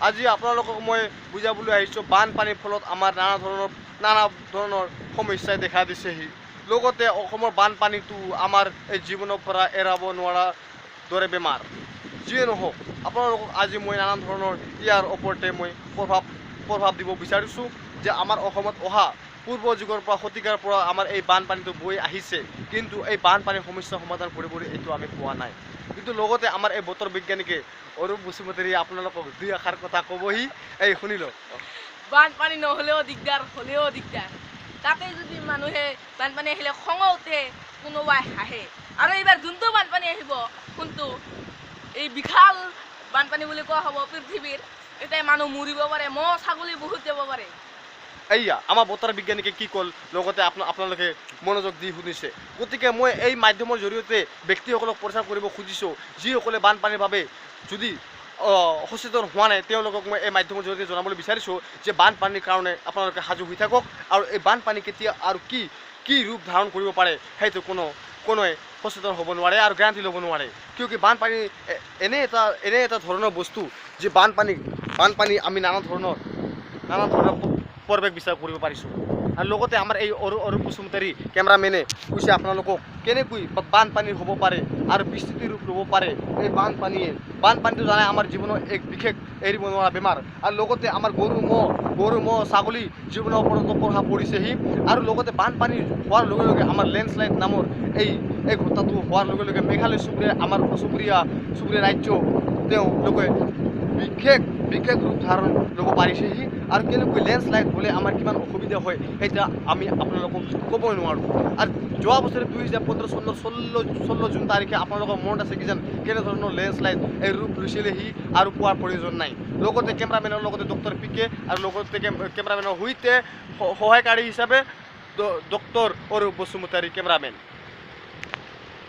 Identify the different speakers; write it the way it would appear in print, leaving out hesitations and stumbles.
Speaker 1: আজি আপোনালোকক মই বুজাবলৈ আহিছোঁ বানপানীৰ ফলত আমাৰ নানা ধৰণৰ সমস্যাই দেখা দিছেহি। লগতে অসমৰ বানপানীটো আমাৰ এই জীৱনৰ পৰা এৰাব নোৱাৰা দৰে বেমাৰ। যিয়ে নহওক আপোনালোকক আজি মই নানান ধৰণৰ ইয়াৰ ওপৰতে মই প্ৰভাৱ দিব বিচাৰিছোঁ যে আমাৰ অসমত অহা পূৰ্ব যুগৰ পৰা শতিকাৰ পৰা আমাৰ এই বানপানীটো বৈ আহিছে, কিন্তু এই বানপানীৰ সমস্যা সমাধান কৰিবলৈ এইটো আমি পোৱা নাই। কিন্তু লগতে আমাৰ এই বতৰ বিজ্ঞানীকে অৰূপ বসুমতাৰীয়ে আপোনালোকক দুই আষাৰ কথা ক'বহি, এই শুনি লওক।
Speaker 2: বানপানী নহ'লেও দিগদাৰ, হ'লেও দিগদাৰ। তাতে যদি মানুহে বানপানী আহিলে খং উঠে, কোনোবাই হাঁহে। আৰু এইবাৰ যোনটো বানপানী আহিব, কোনটো এই বিশাল বানপানী বুলি কোৱা হ'ব পৃথিৱীৰ, এতিয়া মানুহ মৰিব পাৰে, মহ ছাগলী বহুত যাব পাৰে।
Speaker 1: এইয়া আমাৰ বতৰ বিজ্ঞানীকে কি ক'ল, লগতে আপোনালোকে মনোযোগ দি শুনিছে। গতিকে মই এই মাধ্যমৰ জৰিয়তে ব্যক্তিসকলক প্ৰচাৰ কৰিব খুজিছোঁ, যিসকলে বানপানীৰ বাবে যদি সচেতন হোৱা নাই তেওঁলোকক মই এই মাধ্যমৰ জৰিয়তে জনাবলৈ বিচাৰিছোঁ যে বানপানীৰ কাৰণে আপোনালোকে সাজু হৈ থাকক, আৰু এই বানপানী কেতিয়া আৰু কি ৰূপ ধাৰণ কৰিব পাৰে সেইটো কোনোৱে সচেতন হ'ব নোৱাৰে আৰু গেৰাণ্টি ল'ব নোৱাৰে। কিয় বানপানী এনে এটা ধৰণৰ বস্তু যে বানপানী আমি নানা ধৰণৰ পৰিৱেশ বিচাৰ কৰিব পাৰিছোঁ। আৰু লগতে আমাৰ এই অৰূপ বসুমতাৰী কেমেৰামেনে কৈছে আপোনালোকক কেনেকৈ বানপানী হ'ব পাৰে আৰু বিস্তৃতি ৰূপ ল'ব পাৰে এই বানপানীটো জানাই আমাৰ জীৱনৰ এক বিশেষ এৰিব নোৱাৰা বেমাৰ। আৰু লগতে আমাৰ গৰু ম'হ ছাগলী জীৱনৰ ওপৰতো প্ৰভাৱ পৰিছেহি। আৰু লগতে বানপানী হোৱাৰ লগে লগে আমাৰ লেণ্ডশ্লাইড নামৰ এই ঘটনাটো হোৱাৰ লগে লগে মেঘালয় আমাৰ চুবুৰীয়া ৰাজ্য তেওঁলোকে বিশেষ ৰূপ ধাৰণ ল'ব পাৰিছেহি। আৰু কেনেকৈ লেণ্ডশ্লাইড হ'লে আমাৰ কিমান অসুবিধা হয় সেইটো আমি আপোনালোকক ক'বই নোৱাৰোঁ। আৰু যোৱা বছৰে 2015 চনৰ 16 জুন তাৰিখে আপোনালোকৰ মনত আছে কিজান কেনেধৰণৰ লেণ্ডশ্লাইড এই ৰূপ লৈছিলেহি আৰু কোৱাৰ প্ৰয়োজন নাই। লগতে কেমেৰামেনৰ লগতে ডক্টৰ PK আৰু লগতে কেমেৰামেনৰ সৈতে সহায়কাৰী হিচাপে ডক্টৰ অৰূপ বসুমতাৰী কেমেৰামেন।